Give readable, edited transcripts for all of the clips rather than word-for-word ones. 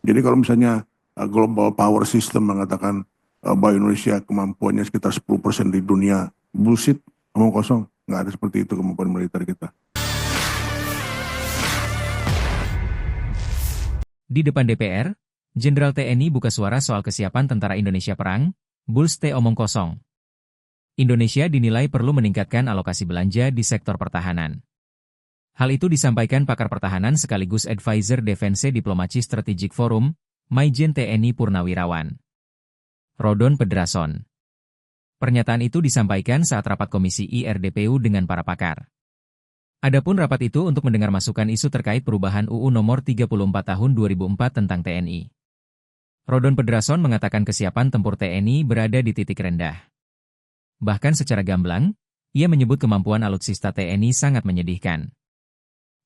Jadi kalau misalnya global power system mengatakan bahwa Indonesia kemampuannya sekitar 10% di dunia, bullshit, omong kosong. Nggak ada seperti itu kemampuan militer kita. Di depan DPR, Jenderal TNI buka suara soal kesiapan tentara Indonesia perang, bullshit omong kosong. Indonesia dinilai perlu meningkatkan alokasi belanja di sektor pertahanan. Hal itu disampaikan pakar pertahanan sekaligus advisor Defense Diplomacy Strategic Forum, Maijen TNI Purnawirawan, Rodon Pedrason. Pernyataan itu disampaikan saat rapat Komisi IRDPU dengan para pakar. Adapun rapat itu untuk mendengar masukan isu terkait perubahan UU Nomor 34 Tahun 2004 tentang TNI. Rodon Pedrason mengatakan kesiapan tempur TNI berada di titik rendah. Bahkan secara gamblang, ia menyebut kemampuan alutsista TNI sangat menyedihkan.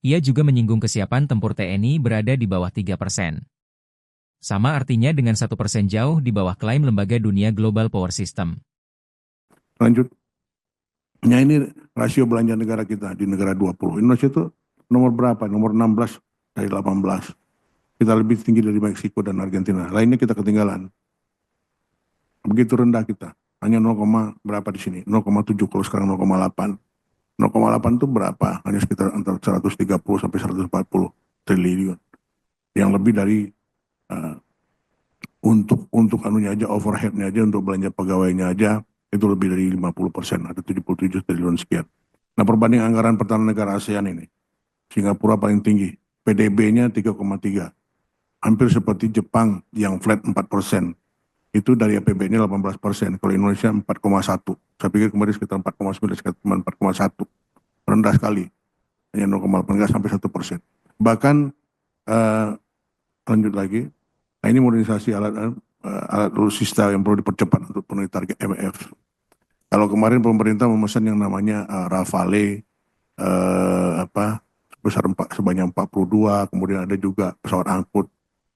Ia juga menyinggung kesiapan tempur TNI berada di bawah 3%. Sama artinya dengan 1% jauh di bawah klaim lembaga dunia Global Power System. Lanjut. Nah ini rasio belanja negara kita di negara 20. Indonesia itu nomor berapa? Nomor 16 dari 18. Kita lebih tinggi dari Meksiko dan Argentina. Lainnya kita ketinggalan. Begitu rendah kita. Hanya 0, berapa di sini? 0,7 kalau sekarang 0,8. 0,8 itu berapa? Hanya sekitar antara 130 sampai 140 triliun. Yang lebih dari untuk anunya aja, overheadnya aja, untuk belanja pegawainya aja, itu lebih dari 50%, ada 77 triliun sekian. Nah, perbanding anggaran pertahanan negara ASEAN ini, Singapura paling tinggi, PDB-nya 3,3. Hampir seperti Jepang yang flat 4%. Itu dari APBN-nya 18%, kalau Indonesia 4,1. Saya pikir kemarin sekitar 4,9, sekitar 4,1. Rendah sekali, hanya 0,8, nggak sampai 1%. Bahkan, lanjut lagi, nah ini modernisasi alat alutsista yang perlu dipercepat untuk penuhi target MF. Kalau kemarin pemerintah memesan yang namanya Rafale sebanyak 42, kemudian ada juga pesawat angkut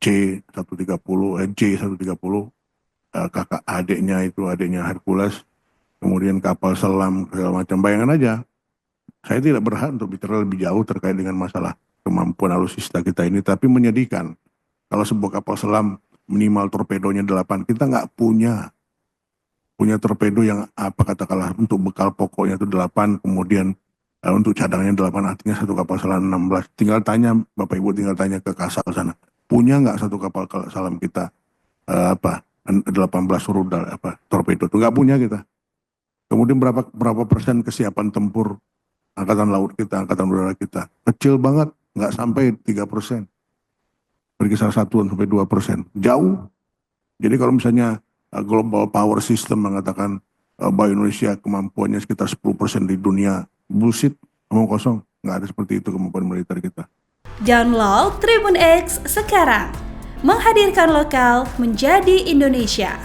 J130, kakak adiknya Hercules, kemudian kapal selam segala macam. Bayangkan aja, saya tidak berhak untuk bicara lebih jauh terkait dengan masalah kemampuan alutsista kita ini, tapi menyedihkan. Kalau sebuah kapal selam minimal torpedonya 8, kita nggak punya torpedo yang katakanlah untuk bekal pokoknya itu 8, kemudian untuk cadangannya 8, artinya satu kapal selam 16. Tinggal tanya Bapak Ibu, tinggal tanya ke Kasal sana, punya nggak satu kapal selam kita 18 rudal torpedo itu? Nggak punya kita. Kemudian berapa persen kesiapan tempur angkatan laut kita, angkatan udara kita? Kecil banget, nggak sampai 3%. Berkisar 1-2%, jauh. Jadi kalau misalnya global power system mengatakan bahwa Indonesia kemampuannya sekitar 10% di dunia, bullshit, omong kosong. Nggak ada seperti itu kemampuan militer kita. Download Tribun X sekarang, menghadirkan lokal menjadi Indonesia.